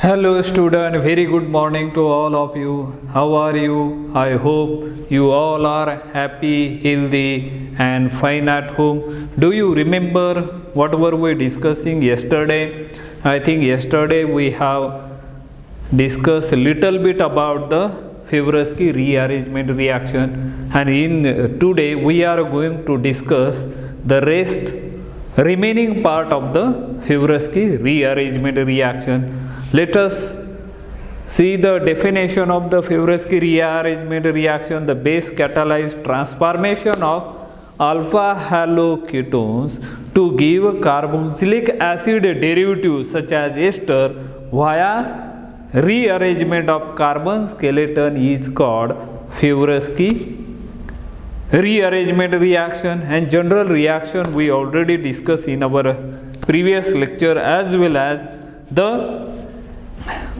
Hello student, very good morning to all of you. How are you? I hope you all are happy, healthy and fine at home. Do you remember what were we discussing yesterday? I think yesterday we have discussed a little bit about the Fibrovsky rearrangement reaction, and in today we are going to discuss the remaining part of the Fibrovsky rearrangement reaction. Let us see the definition of the Fibrovsky rearrangement reaction. The base catalyzed transformation of alpha haloketones to give carboxylic acid derivatives such as ester via rearrangement of carbon skeleton is called Fibrovsky rearrangement reaction. And general reaction we already discussed in our previous lecture, as well as the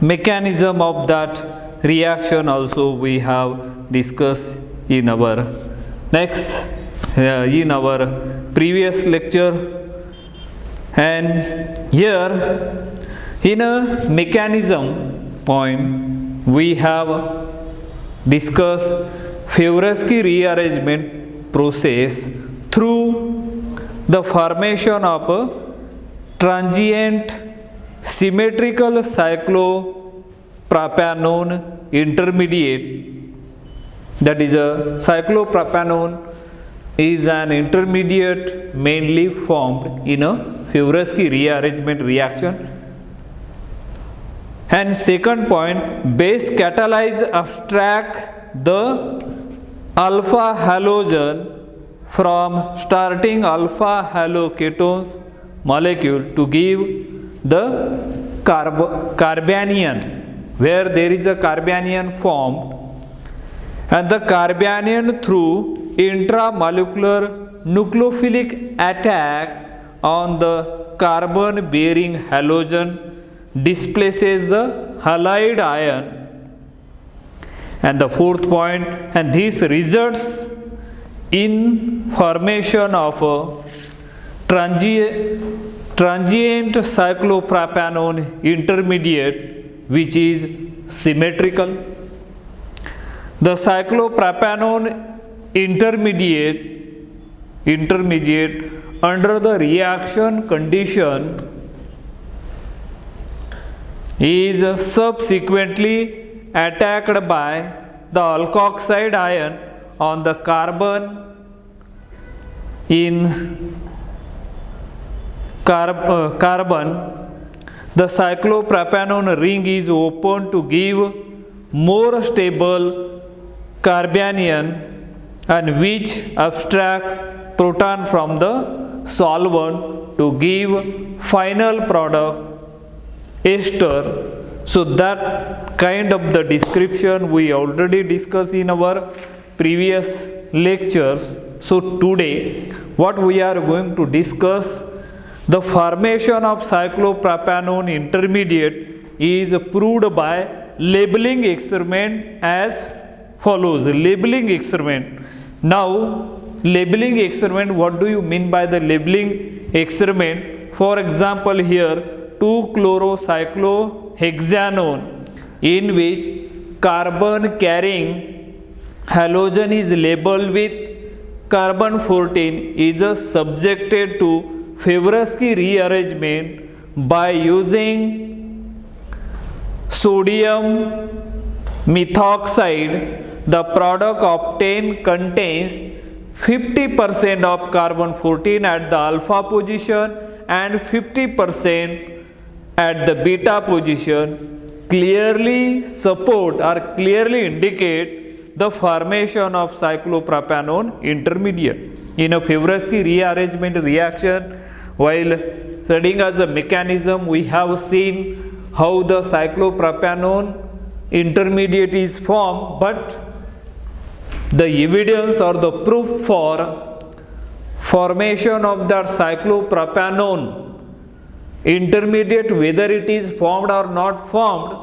mechanism of that reaction also we have discussed in our previous lecture. And here in a mechanism point we have discussed Fibrovsky rearrangement process through the formation of a transient symmetrical cyclopropanone intermediate. That is, a cyclopropanone is an intermediate mainly formed in a Fibrovsky rearrangement reaction. And second point, base catalyze abstract the alpha halogen from starting alpha haloketones molecule to give the carbanion, where there is a carbanion formed, and the carbanion through intramolecular nucleophilic attack on the carbon bearing halogen displaces the halide ion. And the fourth point, and this results in formation of a transient cyclopropanone intermediate which is symmetrical. The cyclopropanone intermediate under the reaction condition is subsequently attacked by the alkoxide ion on the carbon in carbon. The cyclopropanone ring is open to give more stable carbanion, and which abstract proton from the solvent to give final product ester. So that kind of the description we already discussed in our previous lectures. So today what we are going to discuss, the formation of cyclopropanone intermediate is proved by labeling experiment as follows. Labeling experiment. Now labeling experiment, what do you mean by the labeling experiment? For example, here 2-chlorocyclohexanone, in which carbon carrying halogen is labeled with carbon 14, is subjected to Fibrovsky rearrangement by using sodium methoxide. The product obtained contains 50% of carbon 14 at the alpha position and 50% at the beta position, clearly support or clearly indicate the formation of cyclopropanone intermediate. In a Fibrovsky rearrangement reaction, while studying as a mechanism, we have seen how the cyclopropanone intermediate is formed, but the evidence or the proof for formation of that cyclopropanone intermediate, whether it is formed or not formed,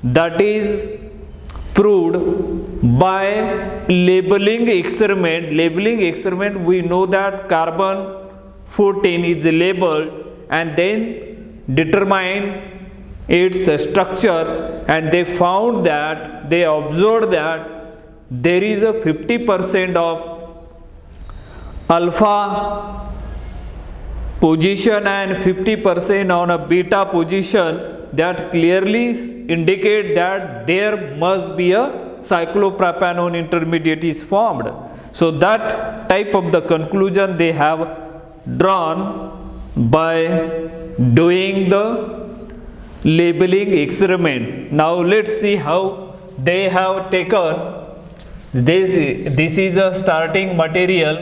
that is proved by labeling experiment. Labeling experiment, we know that carbon 14 is labeled and then determine its structure, and they found that they observed that there is a 50% of alpha position and 50% on a beta position, that clearly indicate that there must be a cyclopropanone intermediate is formed. So that type of the conclusion they have drawn by doing the labeling experiment. Now let's see how they have taken this is a starting material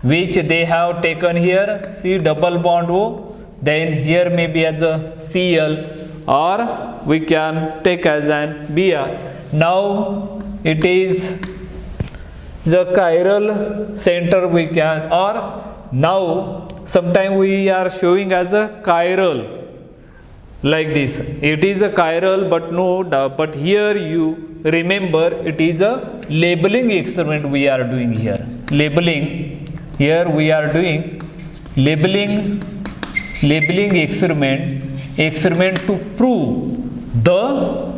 which they have taken here, C double bond O, then here may be as a Cl, or we can take as an Br. Now it is the chiral center we can, or now sometime we are showing as a chiral like this. It is a chiral, but no, but here you remember it is a labeling experiment we are doing here. Labeling, here we are doing labeling experiment to prove the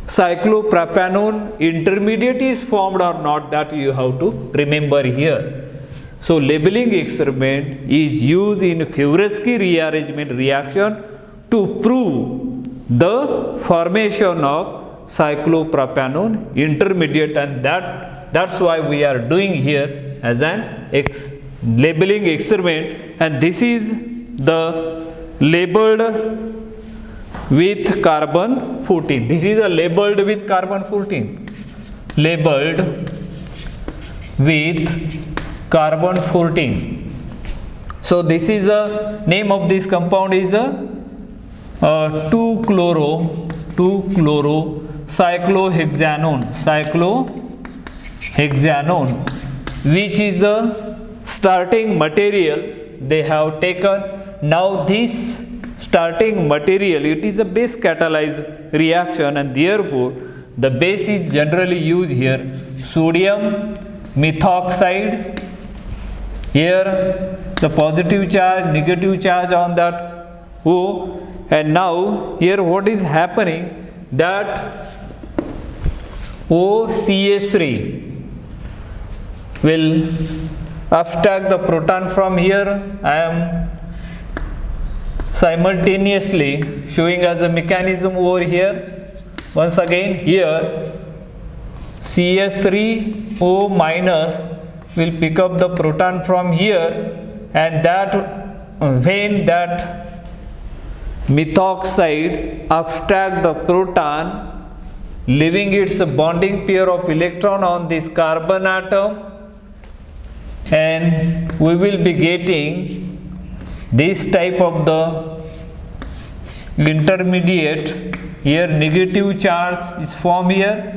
cyclopropanone intermediate is formed or not, that you have to remember here. So labeling experiment is used in Favorsky rearrangement reaction to prove the formation of cyclopropanone intermediate, and that's why we are doing here as an labeling experiment. And this is the labeled with carbon 14. This is a labeled with carbon 14. Labeled with carbon 14. So this is the name of this compound is a 2-chloro cyclohexanone, which is the starting material they have taken. Now this starting material, it is a base catalyzed reaction, and therefore the base is generally used here, sodium methoxide. Here the positive charge, negative charge on that O. And now here what is happening, that OCH3 will abstract the proton from here. I am simultaneously showing as a mechanism over here. Once again, here CH3O minus will pick up the proton from here, and that when that methoxide abstract the proton, leaving its bonding pair of electron on this carbon atom, and we will be getting this type of the intermediate. Here negative charge is formed here,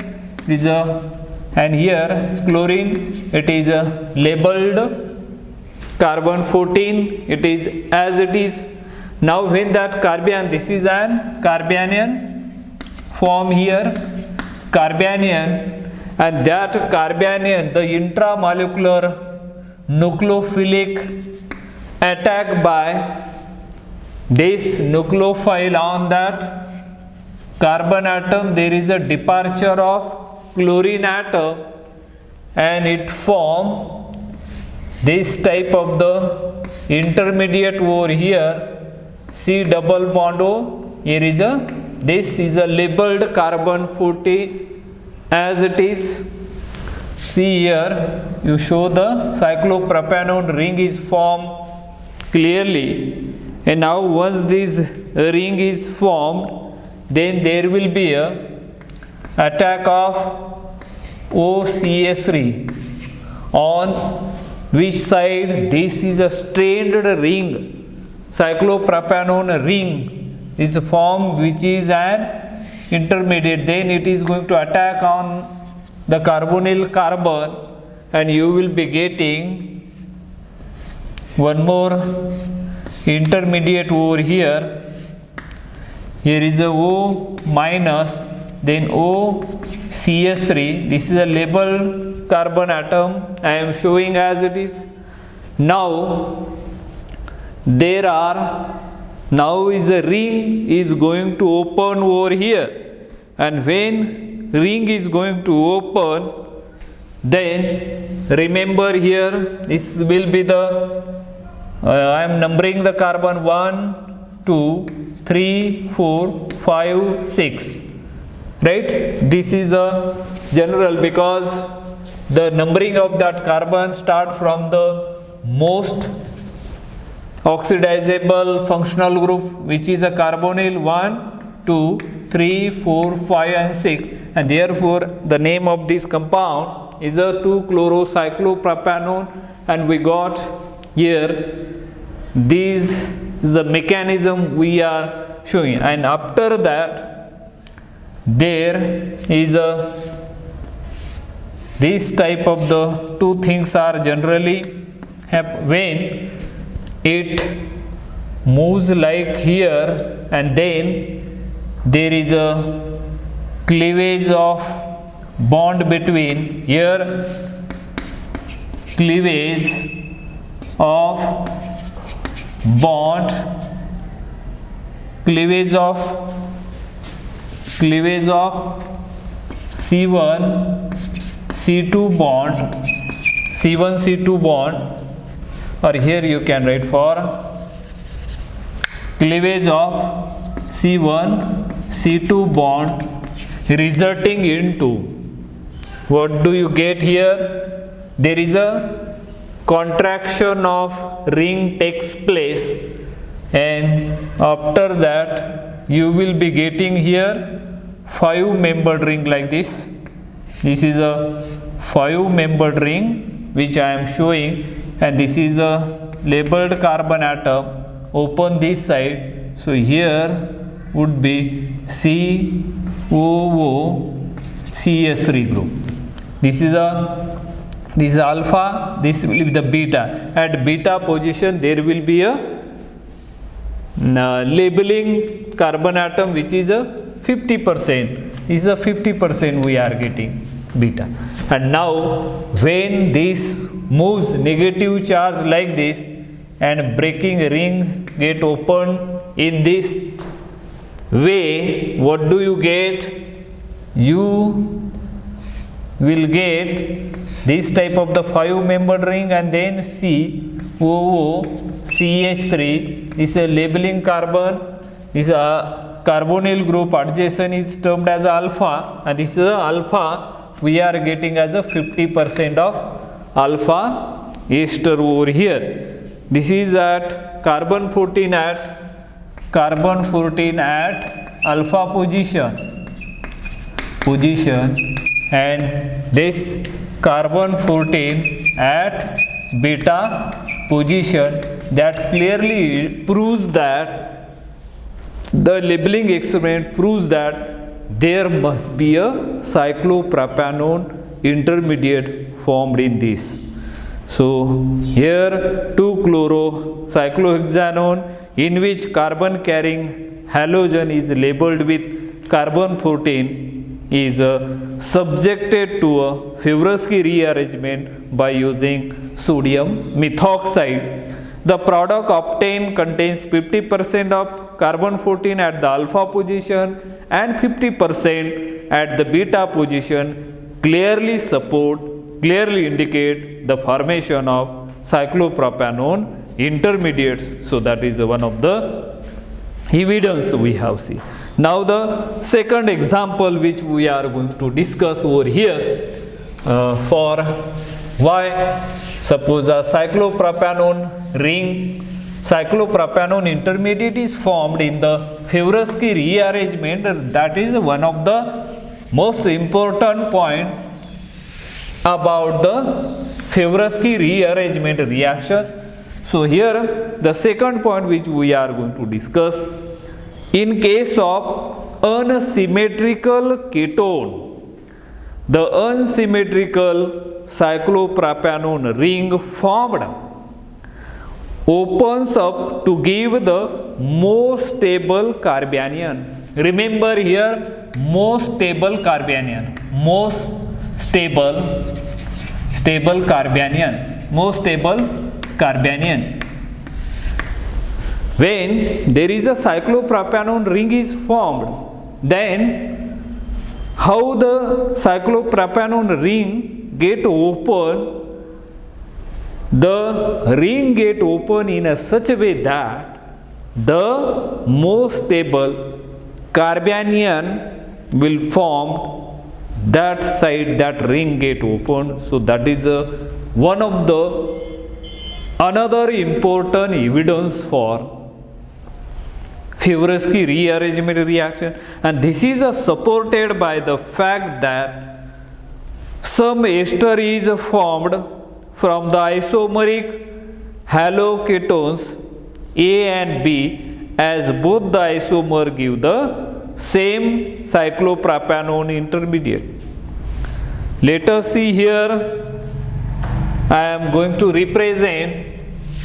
is a, and here chlorine, it is a labeled carbon 14, it is as it is. Now when that carbanion, this is an carbanion form here, carbanion, and that carbanion, the intramolecular nucleophilic attack by this nucleophile on that carbon atom, there is a departure of chlorine atom, and it form this type of the intermediate over here, C double bond O. Here is a, this is a labeled carbon 40 as it is. See here, you show the cyclopropanone ring is formed clearly, and now once this ring is formed, then there will be a attack of OCH3 on which side? This is a strained ring, cyclopropanone ring is formed, which is an intermediate. Then it is going to attack on the carbonyl carbon, and you will be getting one more intermediate over here. Here is a O minus, then OCH3. This is a labeled carbon atom I am showing as it is. Now there are Now is a ring is going to open over here, and when ring is going to open, then remember here this will be the I am numbering the carbon 1, 2, 3, 4, 5, 6, right? This is a general because the numbering of that carbon start from the most oxidizable functional group, which is a carbonyl 1, 2, 3, 4, 5 and 6, and therefore the name of this compound is a 2-chlorocyclopropanone, and we got here this is the mechanism we are showing. And after that there is a this type of the two things are generally when it moves like here, and then there is a cleavage of bond between here, cleavage of bond, cleavage of C1 C2 bond, C1 C2 bond, or here you can write for cleavage of C1 C2 bond resulting into, what do you get here? There is a contraction of ring takes place, and after that you will be getting here 5-membered ring like this. This is a 5-membered ring which I am showing, and this is a labeled carbon atom. Open this side, so here would be COOCH3 group. This is alpha, this will be the beta. At beta position there will be a labeling carbon atom which is a 50%. This is a 50% we are getting beta. And now when this moves negative charge like this and breaking ring get opened in this way, what do you get? You will get this type of the 5-membered ring, and then COOCH3. This is a labeling carbon. This is a carbonyl group adjacent is termed as alpha, and this is a alpha we are getting as a 50% of alpha ester over here. This is at carbon 14 at alpha position, and this carbon 14 at beta position. That clearly proves that the labeling experiment proves that there must be a cyclopropanone intermediate formed in this. So here 2-chlorocyclohexanone, in which carbon carrying halogen is labeled with carbon 14, is subjected to a Fibrovsky rearrangement by using sodium methoxide. The product obtained contains 50% of carbon 14 at the alpha position and 50% at the beta position, clearly indicate the formation of cyclopropanone intermediates. So that is one of the evidence we have seen. Now the second example which we are going to discuss over here, for why suppose a cyclopropanone intermediate is formed in the Fibrovsky rearrangement. That is one of the most important point about the Fibrovsky rearrangement reaction. So here the second point which we are going to discuss, in case of unsymmetrical ketone, the unsymmetrical cyclopropanone ring formed opens up to give the most stable carbanion. Remember here, most stable carbanion, most stable carbanion. When there is a cyclopropanone ring is formed, then how the cyclopropanone ring get open? The ring get open in a such a way that the most stable carbanion will form that side, that ring get open. So that is one of the another important evidence for Fibrovsky rearrangement reaction, and this is supported by the fact that some ester is formed from the isomeric haloketones A and B, as both the isomer give the same cyclopropanone intermediate. Let us see here. I am going to represent,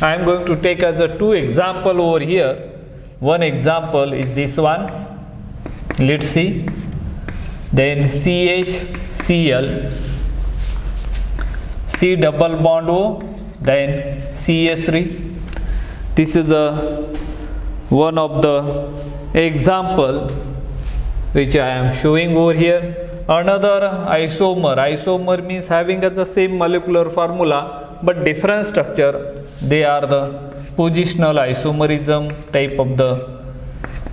I am going to take as a two example over here. One example is this one. Let's see. Then CHCl, C double bond O, then CS3. This is one of the example which I am showing over here. Another isomer means having as the same molecular formula but different structure. They are the positional isomerism type of the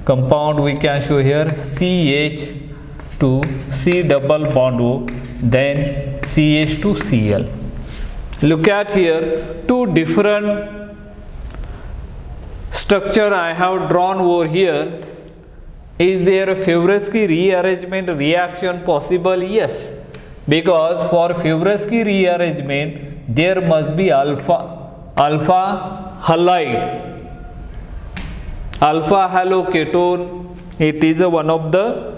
compound we can show here. CH2 C double bond O, then CH2Cl. Look at here, two different structure I have drawn over here. Is there a Fibrovsky rearrangement reaction possible? Yes, because for Fibrovsky rearrangement there must be alpha halide, alpha haloketone. It is one of the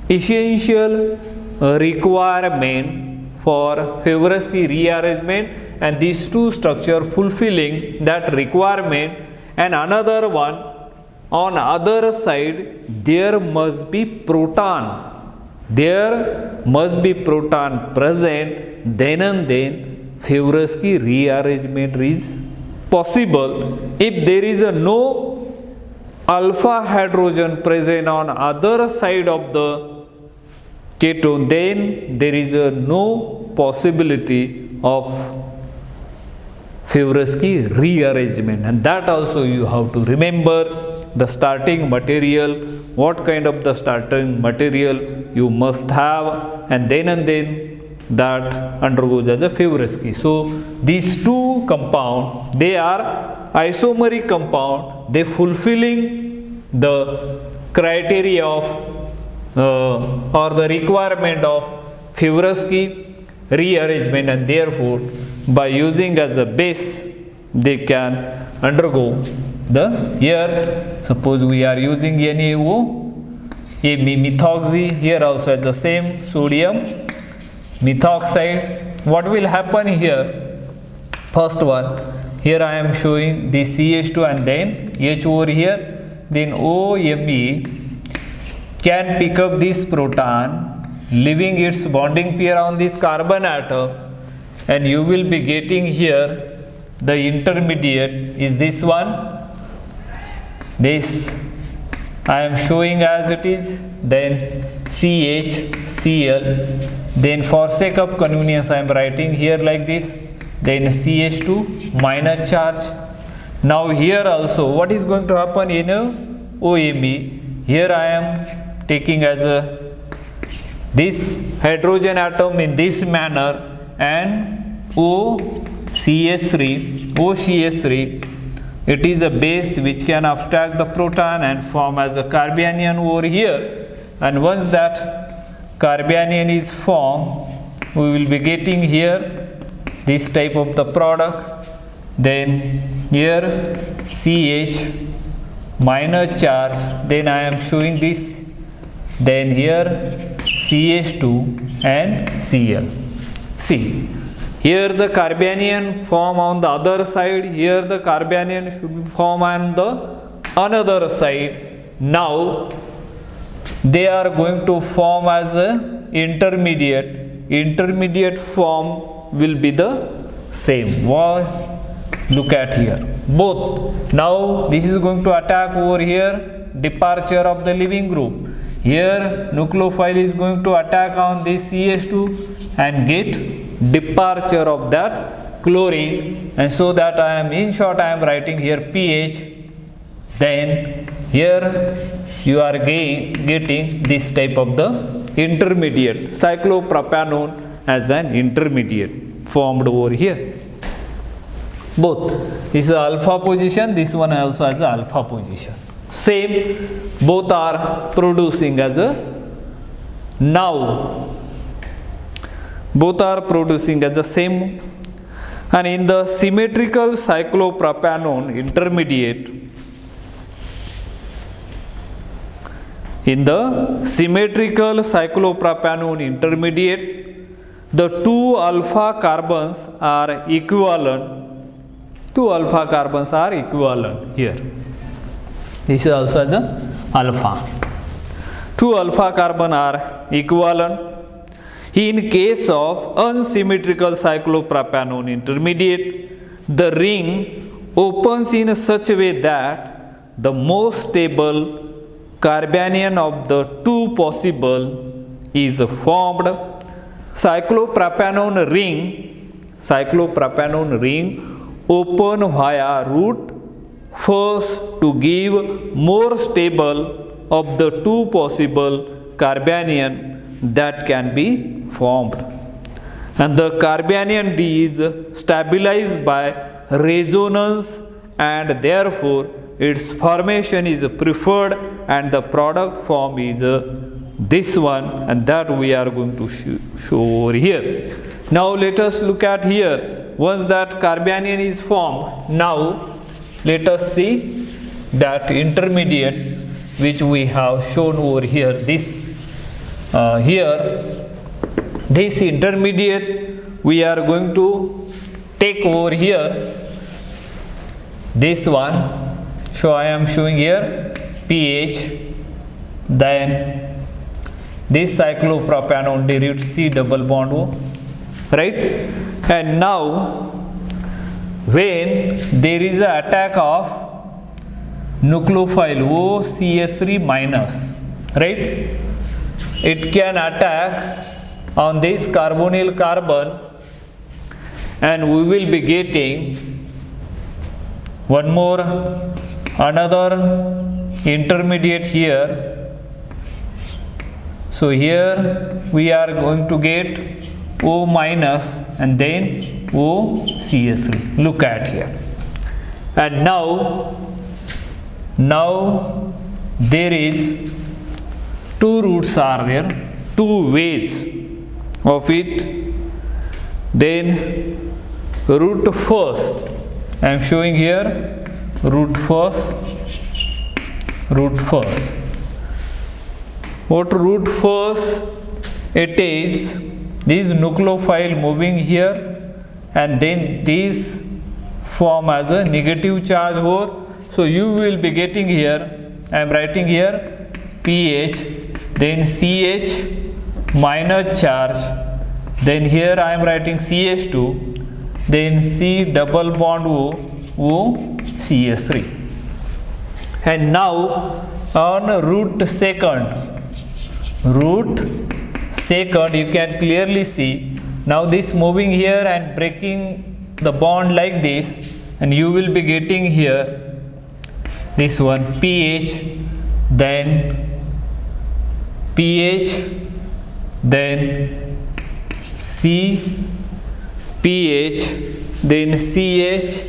essential requirement for Fibrovsky rearrangement, and these two structure fulfilling that requirement. And another one, on other side there must be proton, there must be proton present, then and then Fibrovsky rearrangement is possible. If there is no alpha hydrogen present on other side of the ketone, then there is no possibility of Fibrovsky rearrangement. And that also you have to remember. The starting material, what kind of the starting material you must have, and then that undergoes as a Fibrovsky. So these two compound, they are isomeric compound, they fulfilling the criteria of or the requirement of Fibrovsky rearrangement, and therefore by using as a base they can undergo the, here suppose we are using NaO, methoxy, here also as the same sodium methoxide. What will happen here? First one, here I am showing the CH2 and then H over here, then OMe can pick up this proton, leaving its bonding pair on this carbon atom, and you will be getting here the intermediate is this one. This I am showing as it is, then CHCl, then for sake of convenience I am writing here like this, then CH2 minus charge. Now here also what is going to happen in OMe, here I am taking as a this hydrogen atom in this manner, and OCH3, it is a base which can abstract the proton and form as a carbanion over here, and once that carbanion is formed we will be getting here this type of the product. Then here CH minus charge, then I am showing this, then here CH2 and Cl. See, here the carbanion form on the other side, here the carbanion should be formed on the another side. Now they are going to form as a intermediate form will be the same. Why? Look at here, both. Now this is going to attack over here, departure of the leaving group. Here nucleophile is going to attack on this CH2 and get departure of that chlorine, and so that I am, in short, I am writing here pH. Then here you are getting this type of the intermediate, cyclopropanone as an intermediate formed over here. Both, this is alpha position, this one also has a alpha position. Same, both are producing as a, now both are producing as the same. And in the symmetrical cyclopropanone intermediate, in the symmetrical cyclopropanone intermediate, the two alpha carbons are equivalent. Two alpha carbons are equivalent here. This is also as a alpha. Two alpha carbon are equivalent. In case of unsymmetrical cyclopropanone intermediate, the ring opens in such a way that the most stable carbanion of the two possible is formed. Cyclopropanone ring open via root first to give more stable of the two possible carbanion that can be formed, and the carbanion D is stabilized by resonance, and therefore its formation is preferred, and the product form is this one, and that we are going to show over here. Now let us look at here. Once that carbanion is formed, now let us see that intermediate which we have shown over here. This intermediate we are going to take over here, this one. So I am showing here pH, then this cyclopropanone derived C double bond O, right? And now when there is an attack of nucleophile OCH3 minus, right, it can attack on this carbonyl carbon, and we will be getting one more, another intermediate here. So here we are going to get O minus and then OCH3. Look at here. And now there is two routes are there, two ways of it. Then route first, I am showing here route first. What route first? It is this nucleophile moving here, and then these form as a negative charge over. So you will be getting here, I am writing here pH, then CH minus charge, then here I am writing CH2, then C double bond O CH3. And now on route second you can clearly see now this moving here and breaking the bond like this, and you will be getting here this one pH, then C, pH, then CH,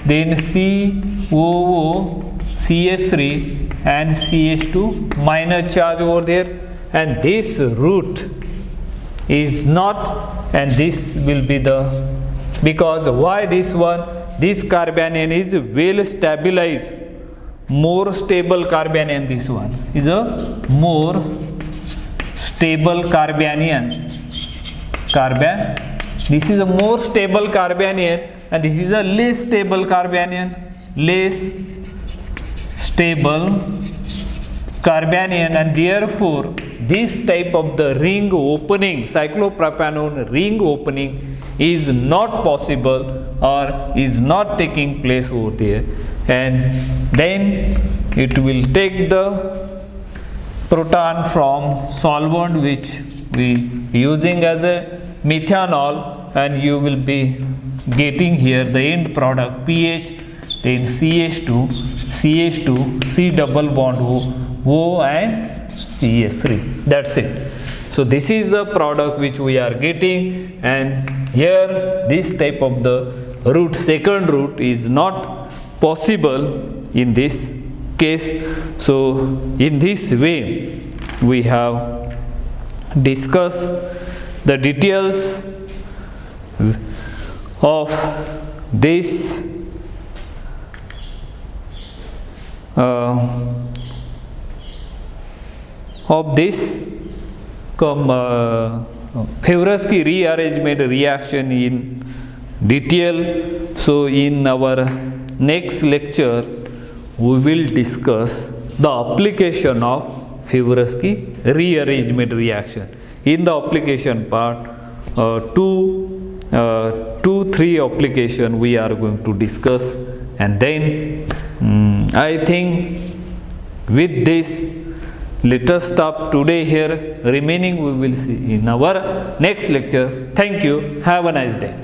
then COO, CH3 and CH2 minus charge over there, and this route is not, and this will be the, because why this one, this carbanion is well stabilized, more stable carbanion. This one is a more stable carbanion. This is a more stable carbanion, and this is a less stable carbanion. And therefore this type of the ring opening, cyclopropanone ring opening, is not possible or is not taking place over there, and then it will take the proton from solvent which we using as a methanol, and you will be getting here the end product pH, then CH2, C double bond O and CH3. That's it. So this is the product which we are getting, and here this type of the route, second route, is not possible in this case. So in this way we have discussed the details of this Favorsky rearrangement reaction in detail. So in our next lecture we will discuss the application of Favorsky rearrangement reaction. In the application part, three application we are going to discuss, and then I think with this let us stop today here. Remaining we will see in our next lecture. Thank you. Have a nice day.